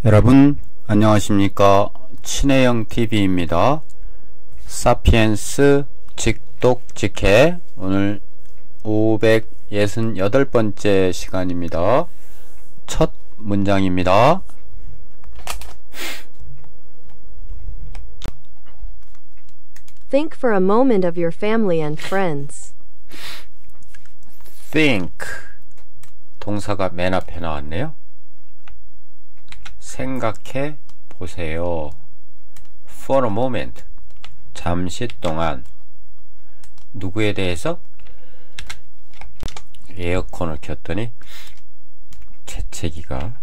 여러분 안녕하십니까. 친해영 TV입니다. 사피엔스 직독직해 오늘 568번째 시간입니다. 첫 문장입니다. Think for a moment of your family and friends. think 동사가 맨 앞에 나왔네요. 생각해 보세요. For a moment 잠시 동안 누구에 대해서? 에어컨을 켰더니 재채기가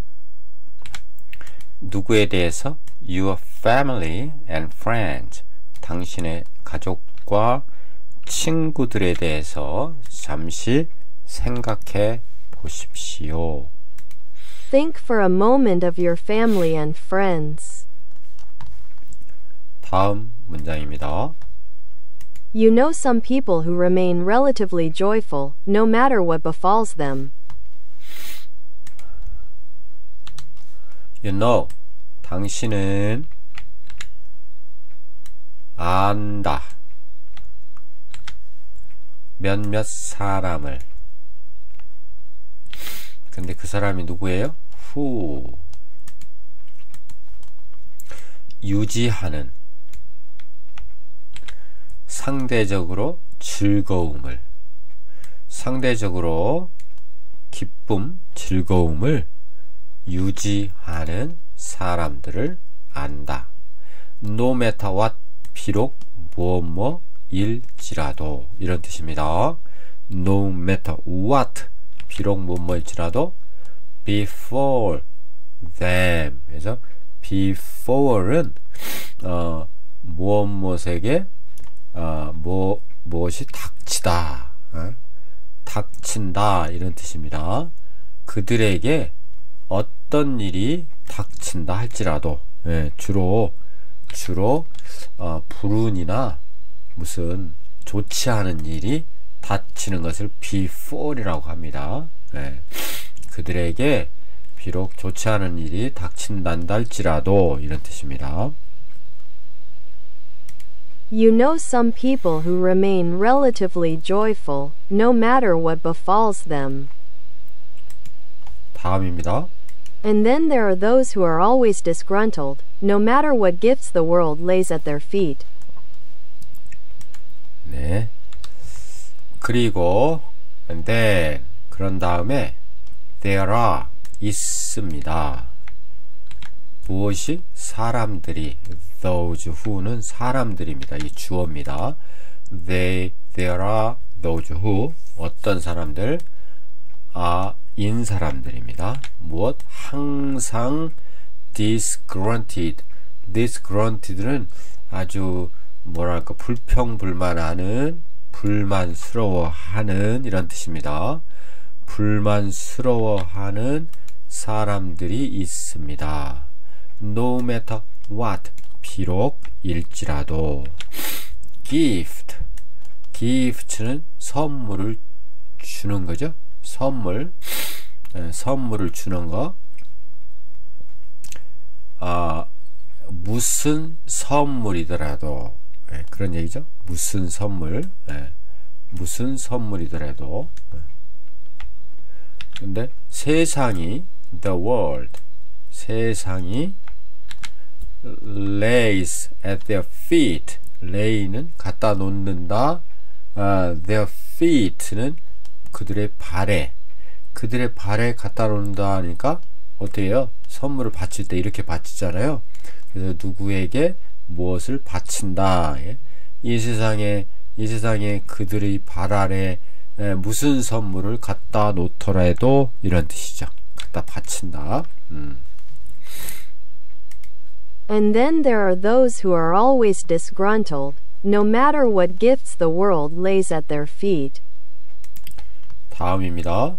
누구에 대해서? Your family and friends 당신의 가족과 친구들에 대해서 잠시 생각해 보십시오. Think for a moment of your family and friends. 다음 문장입니다. You know some people who remain relatively joyful, no matter what befalls them. You know, 당신은 안다. 몇몇 사람을. 근데 그 사람이 누구예요? Who. 유지하는. 상대적으로 즐거움을. 상대적으로 기쁨, 즐거움을 유지하는 사람들을 안다. No matter what. 비록 뭐뭐일지라도 이런 뜻입니다. No matter what. 비록 뭐뭐일지라도 before them. 그래서 before는 무엇에게 무엇이 닥치다, 닥친다 이런 뜻입니다. 그들에게 어떤 일이 닥친다 할지라도, 주로 불운이나 무슨 좋지 않은 일이 닥치는 것을 before이라고 합니다. 그들에게 비록 좋지 않은 일이 닥친단다 할지라도 이런 뜻입니다. You know some people who remain relatively joyful, no matter what befalls them. 다음입니다. And then there are those who are always disgruntled, no matter what gifts the world lays at their feet. 네. 그리고 and then 그런 다음에 there are 있습니다. 무엇이? 사람들이. those who는 사람들입니다. 이 주어입니다. there are those who 어떤 사람들? 인 사람들입니다. 무엇? 항상 disgruntled. disgruntled는 아주 뭐랄까 불평불만하는, 불만스러워하는 이런 뜻입니다. 불만스러워하는 사람들이 있습니다. No matter what. 비록 일지라도. gift. gift는 선물을 주는 거죠. 선물. 선물을 주는 거. 무슨 선물이더라도, 그런 얘기죠. 무슨 선물. 무슨 선물이더라도. 근데 세상이 the world. 세상이 lays at their feet. lay는 갖다 놓는다. their feet는 그들의 발에. 그들의 발에 갖다 놓는다 하니까 어떻게 해요? 선물을 바칠 때 이렇게 바치잖아요. 그래서 누구에게 무엇을 바친다. 이 세상에 그들의 발 아래 무슨 선물을 갖다 놓더라도 이런 뜻이죠. 갖다 바친다. And then there are those who are always disgruntled, no matter what gifts the world lays at their feet. 다음입니다.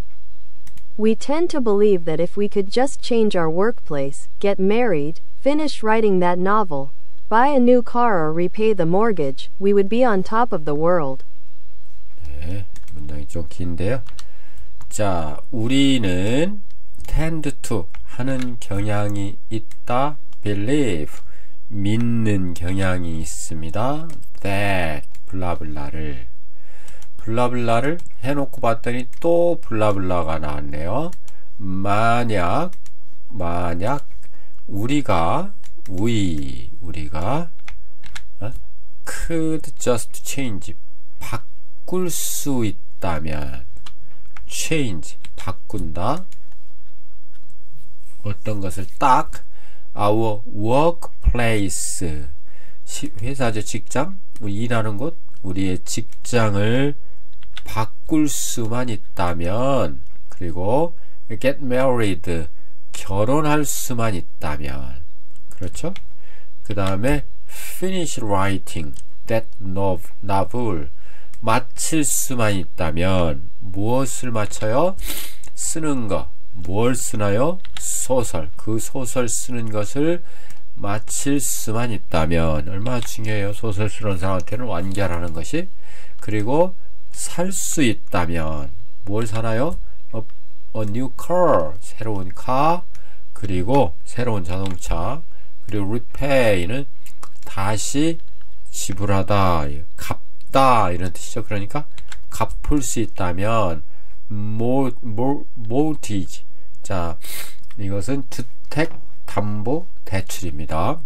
We tend to believe that if we could just change our workplace, get married, finish writing that novel, buy a new car or repay the mortgage, we would be on top of the world. 네, 문장이 좀 긴데요. 자, 우리는 tend to 하는 경향이 있다. believe 믿는 경향이 있습니다. that 블라블라를 해놓고 봤더니 또 블라블라가 나왔네요. 만약 우리가 could just change 바꿀 수 있다면 change 바꾼다. 어떤 것을 딱 our workplace 회사죠. 직장 일하는 곳 우리의 직장을 바꿀 수만 있다면 그리고 get married 결혼할 수만 있다면 그렇죠? 그 다음에 finish writing that novel 마칠 수만 있다면 무엇을 마쳐요? 쓰는 거 뭘 쓰나요? 소설 그 소설 쓰는 것을 마칠 수만 있다면 얼마나 중요해요. 소설 쓰는 사람한테는 완결하는 것이. 그리고 살 수 있다면 뭘 사나요? A new car 새로운 카 그리고 새로운 자동차 그리고 repay는 다시 지불하다 갚다 이런 뜻이죠. 그러니까 갚을 수 있다면 mortgage 자 이것은 주택담보 대출입니다.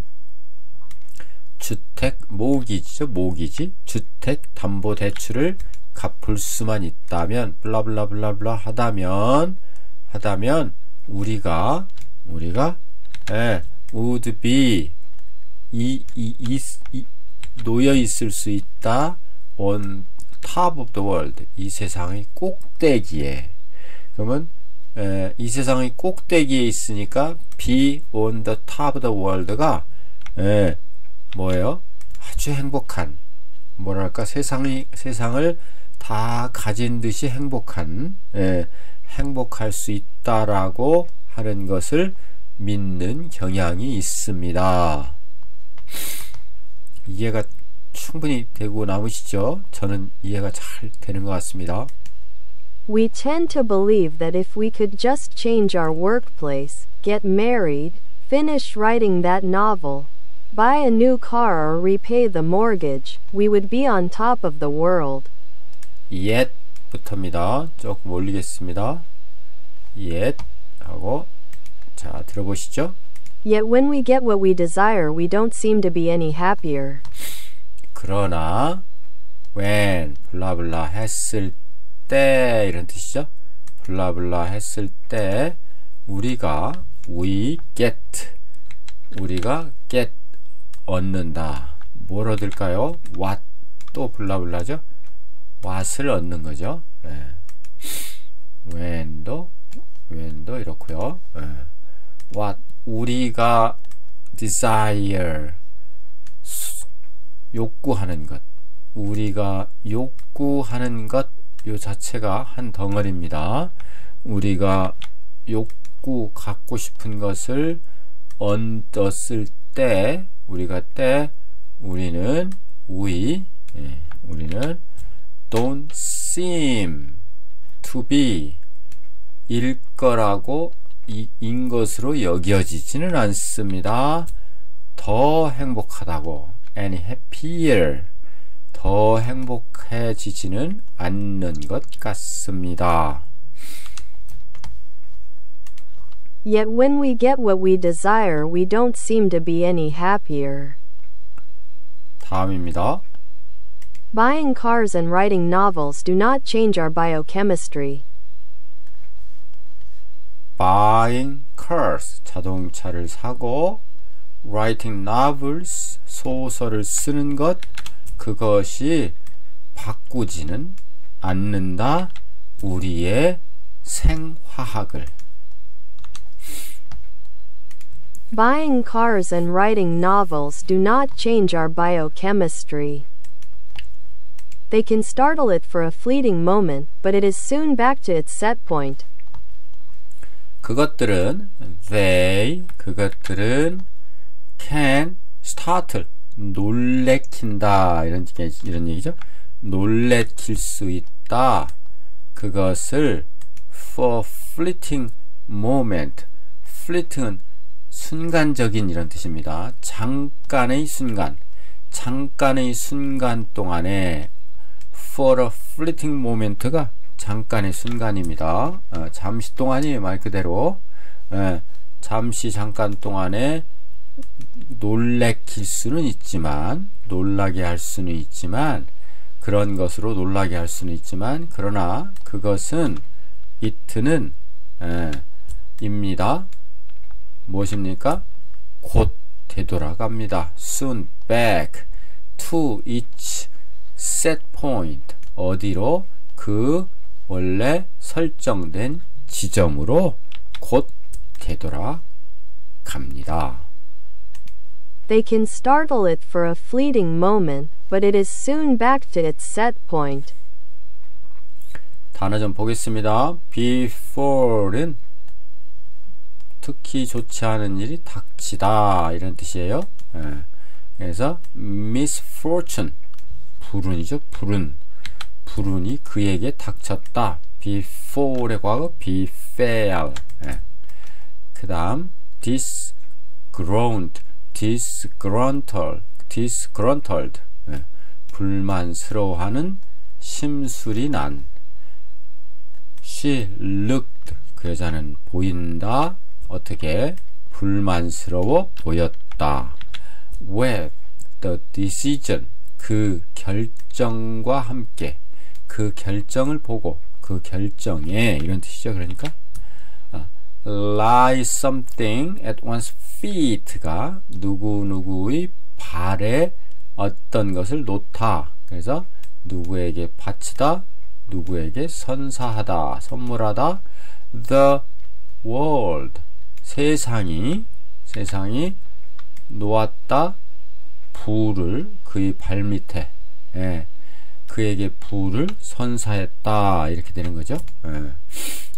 주택 모기지죠. 모기지 주택담보 대출을 갚을 수만 있다면 블라블라블라블라 하다면 우리가 would be 놓여 있을 수 있다 on top of the world 이 세상의 꼭대기에. 그러면 이 세상의 꼭대기에 있으니까 be on the top of the world가 뭐예요? 아주 행복한 뭐랄까 세상을 다 가진 듯이 행복할 수 있다라고 하는 것을 믿는 경향이 있습니다. 이해가 충분히 되고 남으시죠? 저는 이해가 잘 되는 것 같습니다. We tend to believe that if we could just change our workplace, get married, finish writing that novel, buy a new car or repay the mortgage, we would be on top of the world. yet부터입니다. 조금 올리겠습니다. yet 하고 자 들어보시죠. Yet when we get what we desire, we don't seem to be any happier. 그러나 when 블라블라 했을 때 이런 뜻이죠. 블라블라 했을 때 we get 얻는다. 뭘 얻을까요? what 또 블라블라죠. what을 얻는 거죠. when도 이렇고요. what 우리가 desire 욕구하는 것 우리가 욕구하는 것 요 자체가 한 덩어리입니다. 우리가 갖고 싶은 것을 얻었을 때 우리는 don't seem to be 일 거라고 인 것으로 여겨지지는 않습니다. 더 행복하다고 any happier 더 행복해지지는 않는 것 같습니다. Yet when we get what we desire, we don't seem to be any happier. 다음입니다. Buying cars and writing novels do not change our biochemistry. Buying cars 자동차를 사고 writing novels 소설을 쓰는 것 그것이 바꾸지는 않는다 우리의 생화학을. Buying cars and writing novels do not change our biochemistry. They can startle it for a fleeting moment, but it is soon back to its set point. 그것들은 can startle 놀래킨다 이런 얘기죠. 놀래킬 수 있다. 그것을 for fleeting moment fleeting은 순간적인 이런 뜻입니다. 잠깐의 순간, 잠깐의 순간 동안에 for a fleeting moment가 잠깐의 순간입니다. 잠시 동안이에요. 말 그대로. 잠시 잠깐 동안에 놀래킬 수는 있지만, 놀라게 할 수는 있지만, 그런 것으로 놀라게 할 수는 있지만, 그러나 그것은 it는 입니다. 무엇입니까? 곧 되돌아갑니다. soon back to its set point. 어디로? 그 원래 설정된 지점으로 곧 되돌아갑니다. They can startle it for a fleeting moment, but it is soon back to its set point. 단어 좀 보겠습니다. before는 특히 좋지 않은 일이 닥치다 이런 뜻이에요. 그래서 misfortune, 불운이죠. 불운이 그에게 닥쳤다. before의 과거 befell. 그 다음 disgruntled, 불만스러워하는 심술이 난. She looked, 그 여자는 보인다. 어떻게? 불만스러워 보였다. With the decision, 그 결정과 함께, 그 결정을 보고, 그 결정에, 이런 뜻이죠. 그러니까 lie something at one's feet가 누구누구의 발에 어떤 것을 놓다. 그래서 누구에게 바치다, 누구에게 선사하다, 선물하다. The world, 세상이 놓았다 불을 그의 발밑에, 그에게 불을 선사했다 이렇게 되는 거죠.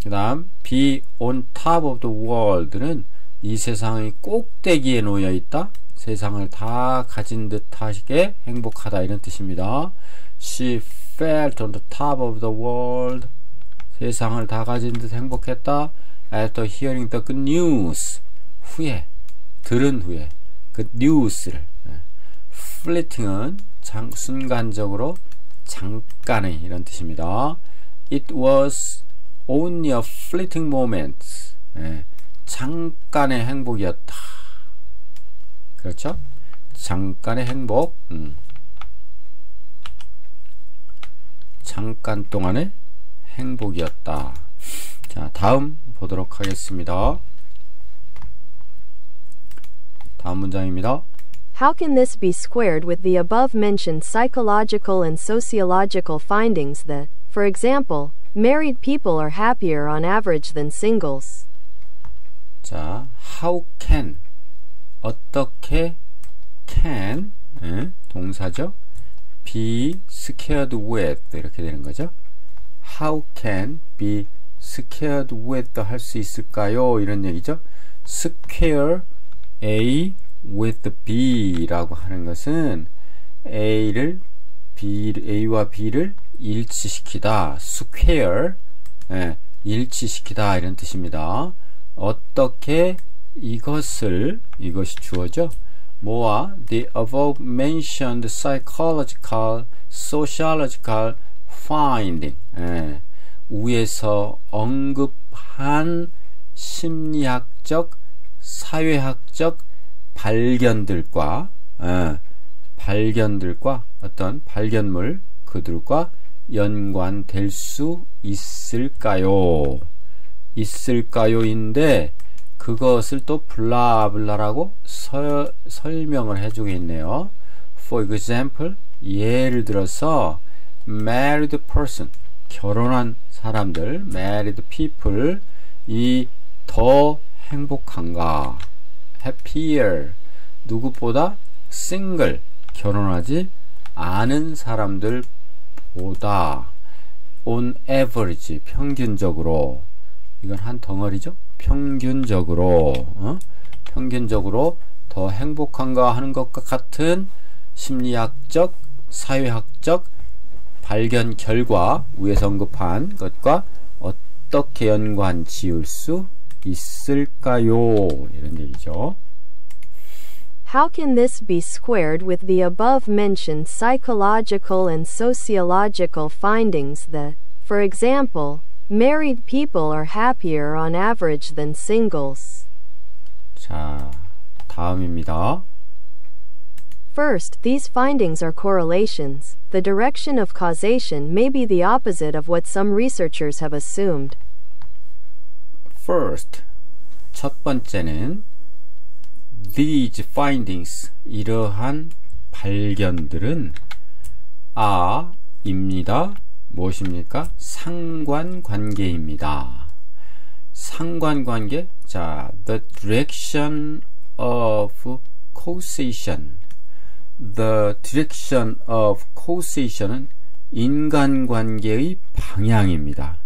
그 다음 be on top of the world는 이 세상의 꼭대기에 놓여 있다, 세상을 다 가진 듯하게 행복하다 이런 뜻입니다. She felt on the top of the world, 세상을 다 가진 듯 행복했다. After hearing the good news, 들은 후에 good news를. fleeting은 순간적으로 잠깐의 이런 뜻입니다. It was only a fleeting moment. 잠깐의 행복이었다. 그렇죠? 잠깐의 행복. 잠깐 동안의 행복이었다. 자, 다음 보도록 하겠습니다. 다음 문장입니다. How can this be squared with the above-mentioned psychological and sociological findings that, for example, married people are happier on average than singles? 자, how can, 어떻게 can, 동사죠. be scared with 이렇게 되는 거죠. How can be scared with 할 수 있을까요? 이런 얘기죠. square A with B라고 하는 것은 A와 B를 일치시키다. square, 일치시키다 이런 뜻입니다. 어떻게 이것이 주어죠. 뭐와 the above mentioned psychological, sociological finding, 위에서 언급한 심리학적, 사회학적 발견들과 어떤 발견물 그들과 연관될 수 있을까요? 있을까요인데 그것을 또 블라블라라고 설명을 해주고 있네요. For example, 예를 들어서 married person, 결혼한 사람들, married people 이 더 행복한가? happier, 누구보다 single, 결혼하지 않은 사람들보다 on average, 평균적으로, 이건 한 덩어리죠? 평균적으로 더 행복한가 하는 것과 같은 심리학적, 사회학적 발견 결과, 위에서 언급한 것과 어떻게 연관 지을 수 있을까요? 이런 얘기죠. How can this be squared with the above-mentioned psychological and sociological findings that, for example, married people are happier on average than singles? 자, 다음입니다. First, these findings are correlations. The direction of causation may be the opposite of what some researchers have assumed. First, 첫 번째는 these findings, 이러한 발견들은 입니다. 무엇입니까? 상관관계입니다. 상관관계, 자, the direction of causation. The direction of causation은 인간관계의 방향입니다.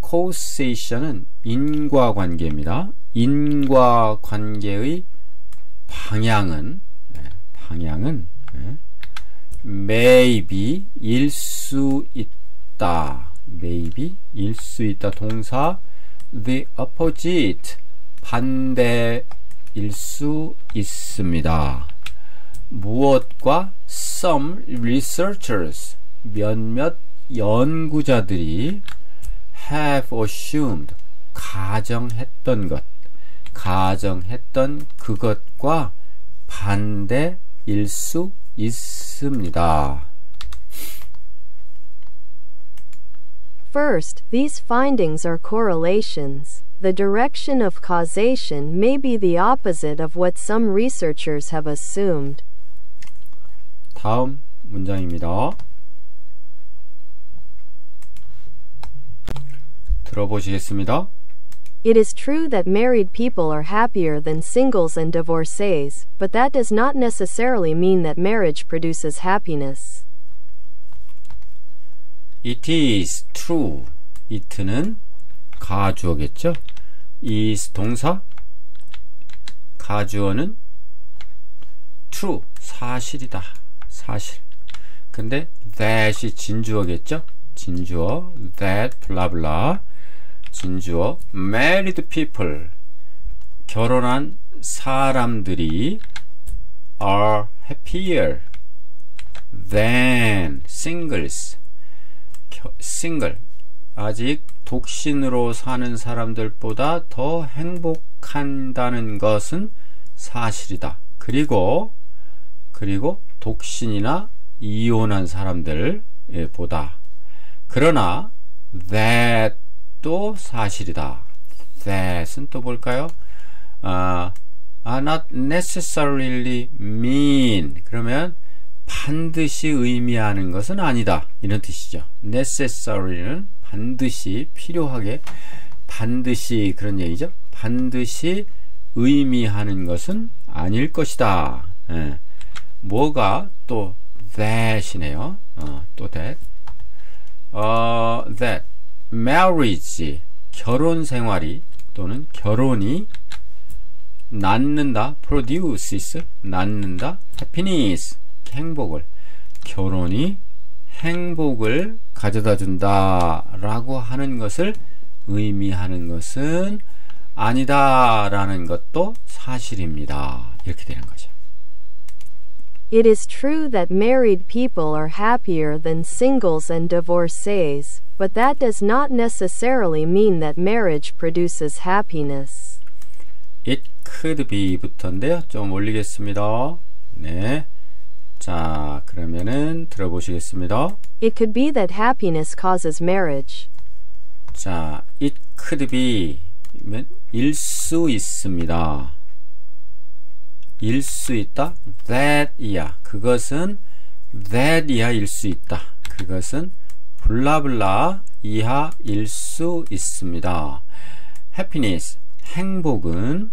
causation은 인과관계입니다. 인과관계의 방향은 maybe 일 수 있다. maybe 일 수 있다. 동사 the opposite 반대일 수 있습니다. 무엇과 some researchers 몇몇 연구자들이 have assumed 가정했던 그것과 반대일 수 있습니다. First, these findings are correlations. The direction of causation may be the opposite of what some researchers have assumed. 다음 문장입니다. 들어보시겠습니다. It is true that married people are happier than singles and divorcees, but that does not necessarily mean that marriage produces happiness. It is true. it는 가주어겠죠. is 동사, 가주어는 true, 사실이다. 사실. 근데 that이 진주어겠죠. 진주어 that 블라블라. 진주어 married people, 결혼한 사람들이 are happier than singles. 싱글, 아직 독신으로 사는 사람들보다 더 행복한다는 것은 사실이다. 그리고 독신이나 이혼한 사람들보다. 그러나 that 또 사실이다. that은 또 볼까요? not necessarily mean. 그러면 반드시 의미하는 것은 아니다. 이런 뜻이죠. necessary는 반드시, 필요하게, 반드시, 그런 얘기죠. 반드시 의미하는 것은 아닐 것이다. 예. 뭐가 또 that이네요. 또 that. that marriage, 결혼 생활이 또는 결혼이 낳는다. produces, 낳는다. happiness, 행복을. 결혼이 행복을 가져다 준다 라고 하는 것을 의미하는 것은 아니다 라는 것도 사실입니다. 이렇게 되는 거죠. It is true that married people are happier than singles and divorcees, but that does not necessarily mean that marriage produces happiness. It could be 부터인데요. 좀 올리겠습니다. 네. 자, 그러면은 들어보시겠습니다. It could be that happiness causes marriage. 자, it could be 일 수 있습니다. 일 수 있다. that이야. 그것은 that이야 일 수 있다. 그것은 블라블라 이하일 수 있습니다. happiness, 행복은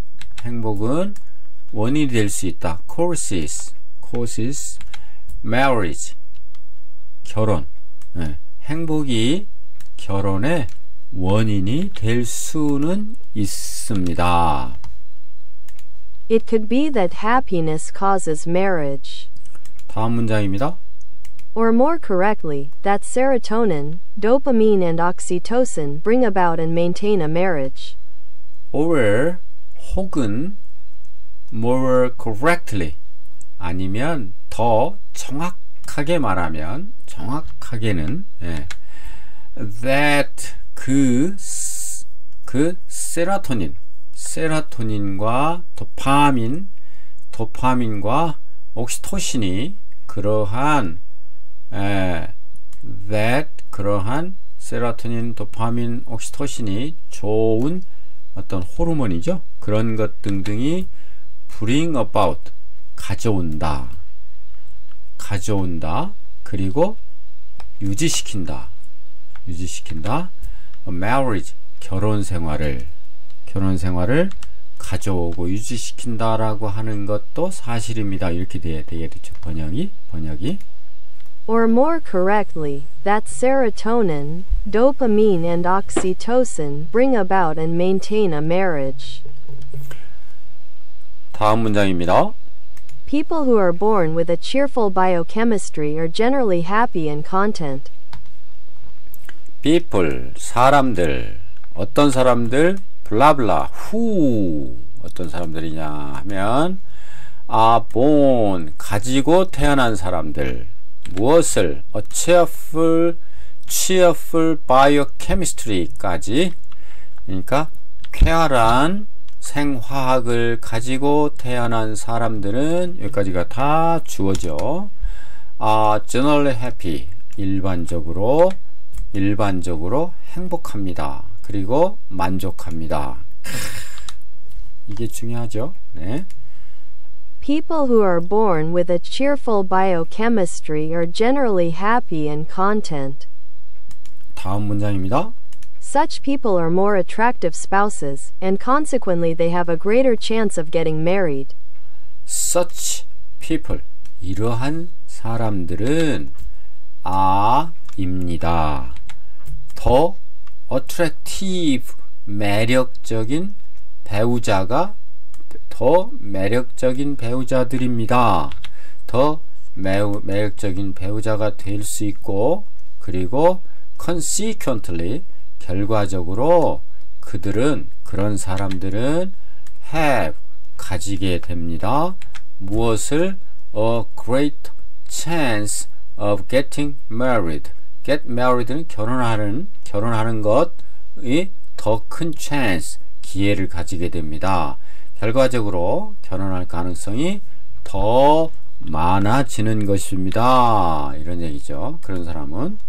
원인이 될 수 있다. causes, marriage, 결혼. 네. 행복이 결혼의 원인이 될 수는 있습니다. It could be that happiness causes marriage. 다음 문장입니다. Or more correctly, that serotonin, dopamine and oxytocin bring about and maintain a marriage. or 혹은 more correctly 아니면 더 정확하게 말하면 정확하게는 that 그 세로토닌과 도파민과 옥시토신이 그러한 세로토닌, 도파민, 옥시토신이 좋은 어떤 호르몬이죠. 그런 것 등등이 bring about 가져온다. 그리고 유지시킨다. marriage 결혼 생활을 가져오고 유지시킨다라고 하는 것도 사실입니다. 이렇게 돼야 되겠죠. 번역이. Or more correctly, that serotonin, dopamine and oxytocin bring about and maintain a marriage. 다음 문장입니다. People who are born with a cheerful biochemistry are generally happy and content. people, 사람들, 어떤 사람들, 블라블라, who, 어떤 사람들이냐 하면 are born, 가지고 태어난 사람들, 무엇을, a cheerful biochemistry까지, 그러니까 쾌활한 생화학을 가지고 태어난 사람들은 여기까지가 다 주어져. generally happy, 일반적으로 행복합니다. 그리고 만족합니다. 이게 중요하죠. 네. People who are born with a cheerful biochemistry are generally happy and content. 다음 문장입니다. Such people are more attractive spouses, and consequently they have a greater chance of getting married. Such people, 이러한 사람들은 입니다. 더 attractive, 매력적인 배우자들입니다. 더 매력적인 배우자가 될 수 있고, 그리고 consequently, 결과적으로 그런 사람들은 have, 가지게 됩니다. 무엇을? A great chance of getting married. get married는 결혼하는 것이 더 큰 chance, 기회를 가지게 됩니다. 결과적으로 결혼할 가능성이 더 많아지는 것입니다. 이런 얘기죠. 그런 사람은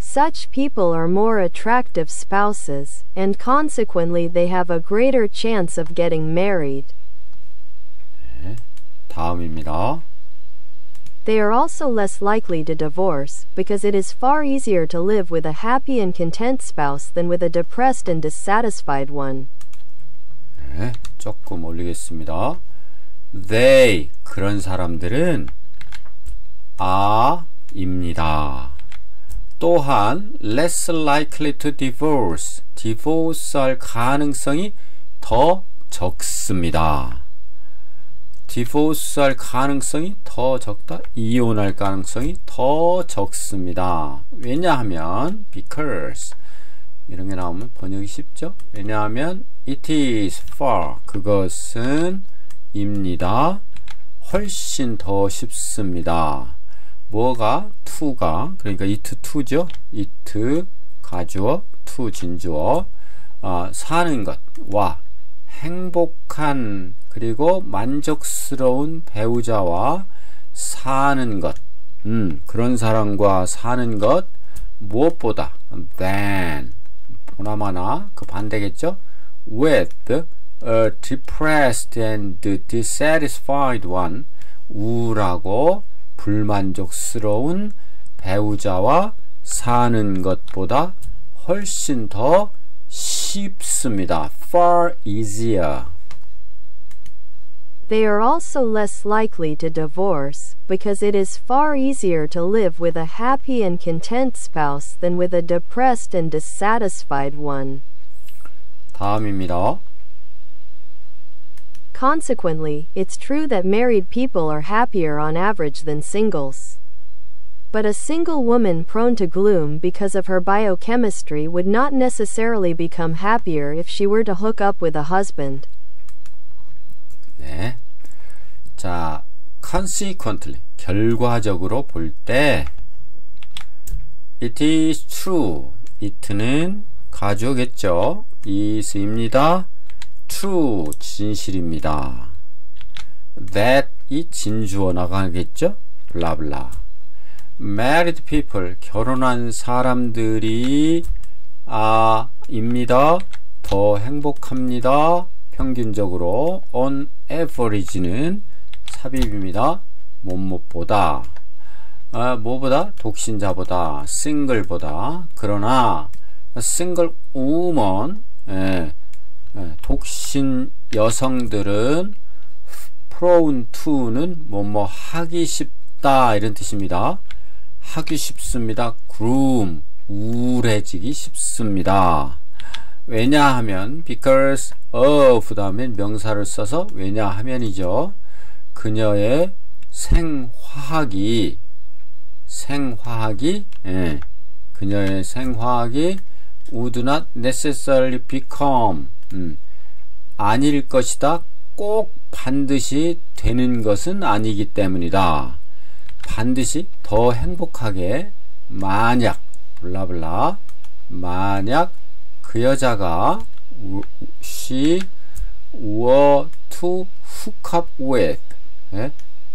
Such people are more attractive spouses, and consequently they have a greater chance of getting married. 네, 다음입니다. They are also less likely to divorce, because it is far easier to live with a happy and content spouse than with a depressed and dissatisfied one. 네, 조금 올리겠습니다. They, 그런 사람들은 입니다. 또한 less likely to divorce, divorce할 가능성이 더 적습니다. divorce할 가능성이 더 적다? 이혼할 가능성이 더 적습니다. 왜냐하면 because 이런 게 나오면 번역이 쉽죠? 왜냐하면 it is far, 그것은 입니다. 훨씬 더 쉽습니다. 뭐가? to가, 그러니까 it to죠. it 가주어, to 진주어. 사는 것과 행복한 그리고 만족스러운 배우자와 사는 것, 그런 사람과 사는 것, 무엇보다 than, 보나마나 그 반대겠죠. with a depressed and dissatisfied one, 우울하고 불만족스러운 배우자와 사는 것보다 훨씬 더 쉽습니다. far easier. They are also less likely to divorce, because it is far easier to live with a happy and content spouse than with a depressed and dissatisfied one. 다음입니다. Consequently, it's true that married people are happier on average than singles. But a single woman prone to gloom because of her biochemistry would not necessarily become happier if she were to hook up with a husband. 네. 자, consequently, 결과적으로 볼 때 It is true. it는 가주어겠죠. is입니다. true, 진실입니다. that 이 진주어 나가겠죠. 블라블라. married people, 결혼한 사람들이 입니다. 더 행복합니다. 평균적으로 on average는 삽입입니다. 뭐뭐보다 뭐보다? 독신자보다, 싱글보다. 그러나 싱글 우먼, 독신 여성들은 prone to는 뭐뭐 하기 쉽다 이런 뜻입니다. 하기 쉽습니다. gloom, 우울해지기 쉽습니다. 왜냐하면 because of 다음에 명사를 써서 왜냐하면이죠. 그녀의 생화학이 그녀의 생화학이 would not necessarily become 아닐 것이다. 꼭 반드시 되는 것은 아니기 때문이다. 반드시 더 행복하게 만약 블라블라 만약 그 여자가 she were to hook up with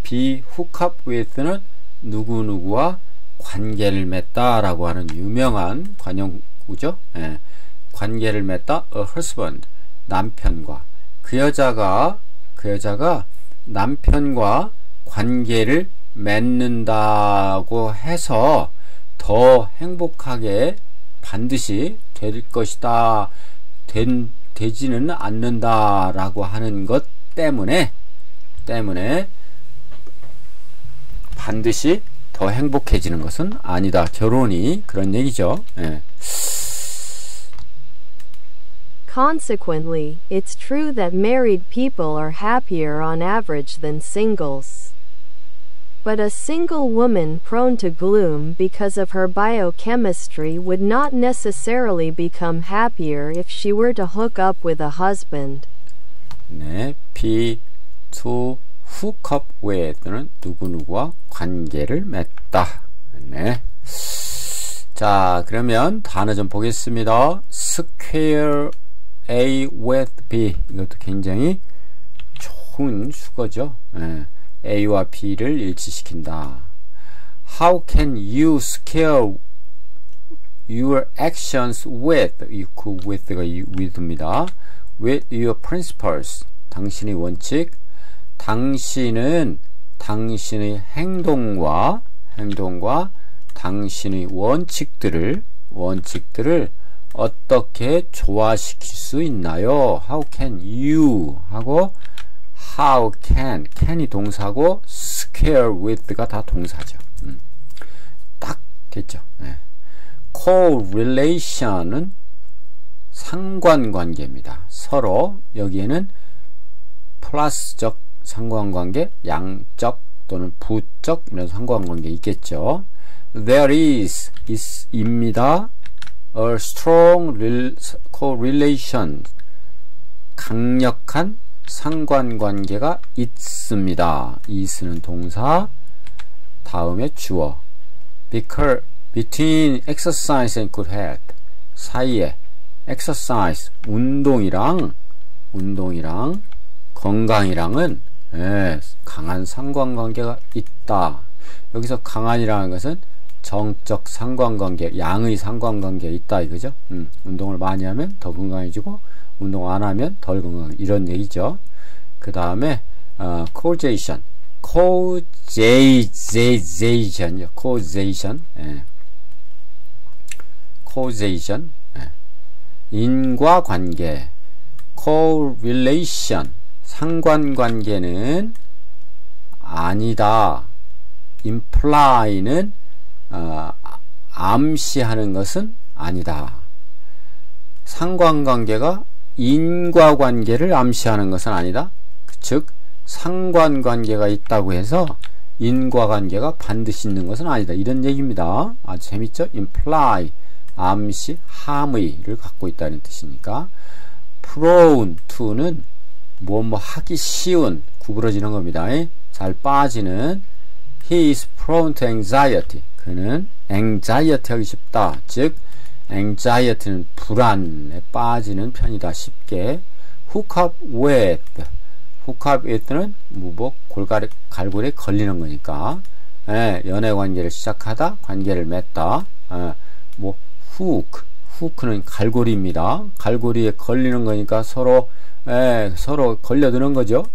be hook up with는 누구누구와 관계를 맺다라고 하는 유명한 관용구죠. 관계를 맺다 a husband 남편과 그 여자가 남편과 관계를 맺는다고 해서 더 행복하게 반드시 될 것이다 되지는 않는다라고 하는 것 때문에 반드시 더 행복해지는 것은 아니다. 결혼이 그런 얘기죠. Consequently, it's true that married people are happier on average than singles. But a single woman prone to gloom because of her biochemistry would not necessarily become happier if she were to hook up with a husband. 네, be to hook up with는 누구누구와 관계를 맺다. 네. 자, 그러면 단어 좀 보겠습니다. square A with B. 이것도 굉장히 좋은 수거죠. A와 B를 일치시킨다. How can you scale your actions with? with가 with입니다. with your principles. 당신의 원칙. 당신은 당신의 행동과 당신의 원칙들을 어떻게 조화시킬 수 있나요? How can you 하고 how can이 동사고 scale with가 다 동사죠. 딱 됐죠. correlation은 상관관계입니다. 서로 여기에는 플러스적 상관관계, 양적 또는 부적 이런 상관관계 있겠죠. There is 입니다. A strong correlation 강력한 상관관계가 있습니다. is는 동사 다음에 주어 between exercise and good health 사이에 exercise 운동이랑 건강이랑은 강한 상관관계가 있다. 여기서 강한이라는 것은 정적 상관관계, 양의 상관관계가 있다 이거죠. 운동을 많이 하면 더 건강해지고 운동 안 하면 덜 건강 이런 얘기죠. 그 다음에 causation 인과관계 correlation 상관관계는 아니다. imply는 암시하는 것은 아니다. 상관관계가 인과관계를 암시하는 것은 아니다. 즉 상관관계가 있다고 해서 인과관계가 반드시 있는 것은 아니다. 이런 얘기입니다. 아주 재밌죠? imply, 암시, 함의를 갖고 있다는 뜻이니까. prone to는 뭐 하기 쉬운, 구부러지는 겁니다. 잘 빠지는. He is prone to anxiety. 그는 anxiety 하기 쉽다. 즉 anxiety는 불안에 빠지는 편이다. 쉽게. hook up with. hook up with는 뭐 갈고리에 걸리는 거니까. 연애 관계를 시작하다, 관계를 맺다. 뭐 hook. hook는 갈고리입니다. 갈고리에 걸리는 거니까 서로 걸려드는 거죠.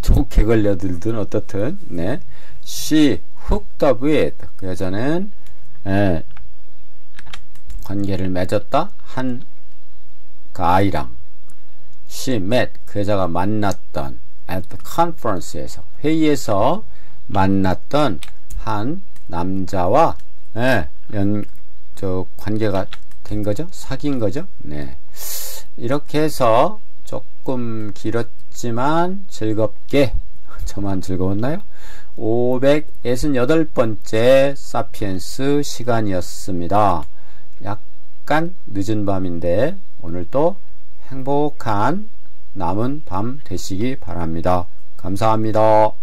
좋게 걸려들든 어떻든. 네. She hooked up with. 그 여자는 관계를 맺었다. 그 아이랑. She met. 그 여자가 만났던 at the conference에서, 회의에서 만났던 한 남자와 관계가 된 거죠. 사귄 거죠. 네. 이렇게 해서 조금 길었지만 즐겁게, 저만 즐거웠나요? 568번째 사피엔스 시간이었습니다. 약간 늦은 밤인데 오늘도 행복한 남은 밤 되시기 바랍니다. 감사합니다.